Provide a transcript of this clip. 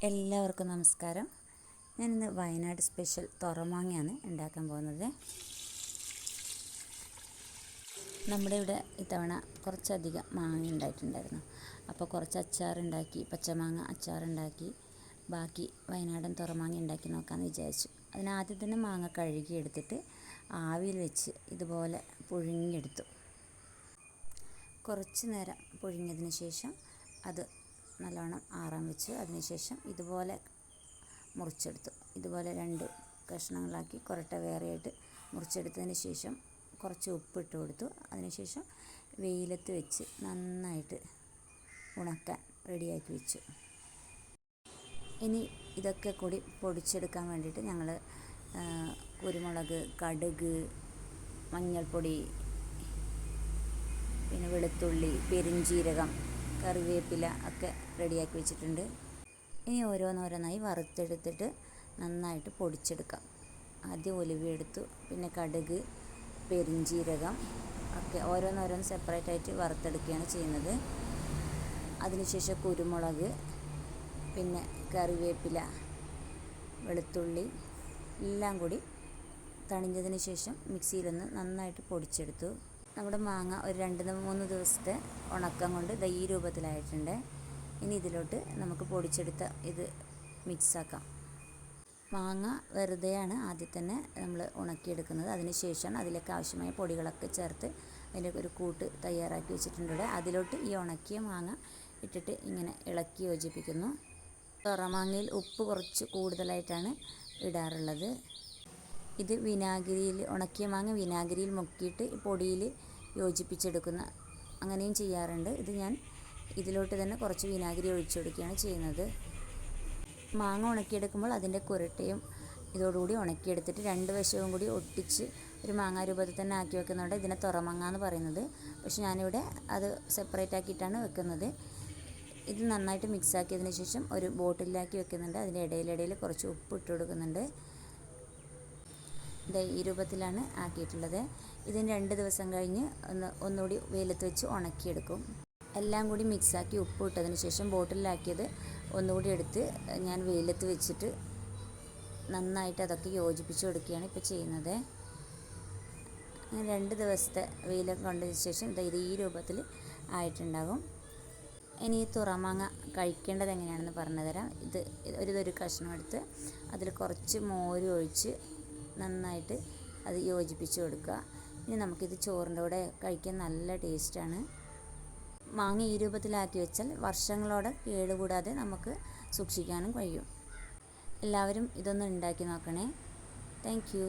എല്ലാവർക്കും നമസ്കാരം. ഞാനിന്ന് വയനാട് സ്പെഷ്യൽ തുറമാങ്ങയാണ് ഉണ്ടാക്കാൻ പോകുന്നത്. നമ്മുടെ ഇവിടെ ഇത്തവണ കുറച്ചധികം മാങ്ങ ഉണ്ടായിട്ടുണ്ടായിരുന്നു. അപ്പോൾ കുറച്ച് അച്ചാറുണ്ടാക്കി, പച്ചമാങ്ങ അച്ചാറുണ്ടാക്കി, ബാക്കി വയനാടൻ തുറമാങ്ങ ഉണ്ടാക്കി നോക്കാമെന്ന് വിചാരിച്ചു. അതിനാദ്യം തന്നെ മാങ്ങ കഴുകിയെടുത്തിട്ട് ആവിയിൽ വെച്ച് ഇതുപോലെ പുഴുങ്ങിയെടുത്തു. കുറച്ച് നേരം പുഴുങ്ങിയതിന് ശേഷം അത് നല്ലോണം ആറാൻ വെച്ച് അതിനുശേഷം ഇതുപോലെ മുറിച്ചെടുത്തു. ഇതുപോലെ 2 കഷ്ണങ്ങളാക്കി കൊരട്ട വേറെയായിട്ട് മുറിച്ചെടുത്തതിന് ശേഷം കുറച്ച് ഉപ്പിട്ട് കൊടുത്തു. അതിനുശേഷം വെയിലത്ത് വെച്ച് നന്നായിട്ട് ഉണക്കാൻ റെഡിയാക്കി വെച്ചു. ഇനി ഇതൊക്കെ കൂടി പൊടിച്ചെടുക്കാൻ വേണ്ടിയിട്ട് ഞങ്ങൾ കുരുമുളക്, കടുക്, മഞ്ഞൾപ്പൊടി, പിന്നെ വെളുത്തുള്ളി, പെരുംജീരകം, കറിവേപ്പില ഒക്കെ റെഡിയാക്കി വെച്ചിട്ടുണ്ട്. ഇനി ഓരോന്നോരോന്നായി വറുത്തെടുത്തിട്ട് നന്നായിട്ട് പൊടിച്ചെടുക്കാം. ആദ്യം ഉലുവ എടുത്തു, പിന്നെ കടുക്, പെരുംജീരകം ഒക്കെ ഓരോന്നോരോന്ന് സെപ്പറേറ്റായിട്ട് വറുത്തെടുക്കുകയാണ് ചെയ്യുന്നത്. അതിനുശേഷം കുരുമുളക്, പിന്നെ കറിവേപ്പില, വെളുത്തുള്ളി എല്ലാം കൂടി തണിഞ്ഞതിന് ശേഷം മിക്സിയിലൊന്ന് നന്നായിട്ട് പൊടിച്ചെടുത്തു. നമ്മുടെ മാങ്ങ ഒരു 2-3 ദിവസത്തെ ഉണക്കം കൊണ്ട് ഈ രൂപത്തിലായിട്ടുണ്ട്. ഇനി ഇതിലോട്ട് നമുക്ക് പൊടിച്ചെടുത്ത ഇത് മിക്സാക്കാം. മാങ്ങ വെറുതെയാണ് ആദ്യം തന്നെ നമ്മൾ ഉണക്കിയെടുക്കുന്നത്. അതിനുശേഷം അതിലേക്ക് ആവശ്യമായ പൊടികളൊക്കെ ചേർത്ത് അതിൻ്റെ ഒരു കൂട്ട് തയ്യാറാക്കി വെച്ചിട്ടുണ്ട്. അതിലോട്ട് ഈ ഉണക്കിയ മാങ്ങ ഇട്ടിട്ട് ഇങ്ങനെ ഇളക്കി യോജിപ്പിക്കുന്നു. തുറമാങ്ങയിൽ ഉപ്പ് കുറച്ച് കൂടുതലായിട്ടാണ് ഇടാറുള്ളത്. ഇത് വിനാഗിരിയിൽ, ഉണക്കിയ മാങ്ങ വിനാഗിരിയിൽ മുക്കിയിട്ട് പൊടിയിൽ യോജിപ്പിച്ചെടുക്കുന്ന അങ്ങനെയും ചെയ്യാറുണ്ട്. ഇത് ഞാൻ ഇതിലോട്ട് തന്നെ കുറച്ച് വിനാഗിരി ഒഴിച്ചു കൊടുക്കുകയാണ് ചെയ്യുന്നത്. മാങ്ങ ഉണക്കിയെടുക്കുമ്പോൾ അതിൻ്റെ കുരട്ടയും ഇതോടുകൂടി ഉണക്കിയെടുത്തിട്ട് 2 വശവും കൂടി ഒട്ടിച്ച് ഒരു മാങ്ങാ രൂപത്തിൽ തന്നെ ആക്കി വെക്കുന്നുണ്ട്. ഇതിനെ തുറമാങ്ങ എന്ന് പറയുന്നത്. പക്ഷെ ഞാനിവിടെ അത് സെപ്പറേറ്റ് ആക്കിയിട്ടാണ് വെക്കുന്നത്. ഇത് നന്നായിട്ട് മിക്സാക്കിയതിന് ശേഷം ഒരു ബോട്ടിലാക്കി വെക്കുന്നുണ്ട്. അതിൻ്റെ ഇടയിലിടയിൽ കുറച്ച് ഉപ്പ് ഇട്ട് കൊടുക്കുന്നുണ്ട്. ഈ രൂപത്തിലാണ് ആക്കിയിട്ടുള്ളത്. ഇതിന് 2 ദിവസം കഴിഞ്ഞ് ഒന്നുകൂടി വെയിലത്ത് വെച്ച് ഉണക്കിയെടുക്കും. എല്ലാം കൂടി മിക്സാക്കി ഉപ്പ് ഇട്ടതിന് ശേഷം ബോട്ടിലാക്കിയത് ഒന്നുകൂടി എടുത്ത് ഞാൻ വെയിലത്ത് വെച്ചിട്ട് നന്നായിട്ട് അതൊക്കെ യോജിപ്പിച്ച് കൊടുക്കുകയാണ് ഇപ്പോൾ ചെയ്യുന്നത്. 2 ദിവസത്തെ വെയിലൊക്കെ കൊണ്ടതിന് ശേഷം ഇത് ഈ രൂപത്തിൽ ആയിട്ടുണ്ടാകും. ഇനി ഈ തുറമാങ്ങ കഴിക്കേണ്ടത് എങ്ങനെയാണെന്ന് പറഞ്ഞുതരാം. ഒരു കഷ്ണം എടുത്ത് അതിൽ കുറച്ച് മോര് ഒഴിച്ച് നന്നായിട്ട് അത് യോജിപ്പിച്ച് കൊടുക്കുക. ഇനി നമുക്കിത് ചോറിൻ്റെ കൂടെ കഴിക്കാൻ നല്ല ടേസ്റ്റാണ്. മാങ്ങ ഈ രൂപത്തിലാക്കി വെച്ചാൽ വർഷങ്ങളോടെ കേടുകൂടാതെ നമുക്ക് സൂക്ഷിക്കാനും കഴിയും. എല്ലാവരും ഇതൊന്ന് ഉണ്ടാക്കി നോക്കണേ. Thank you.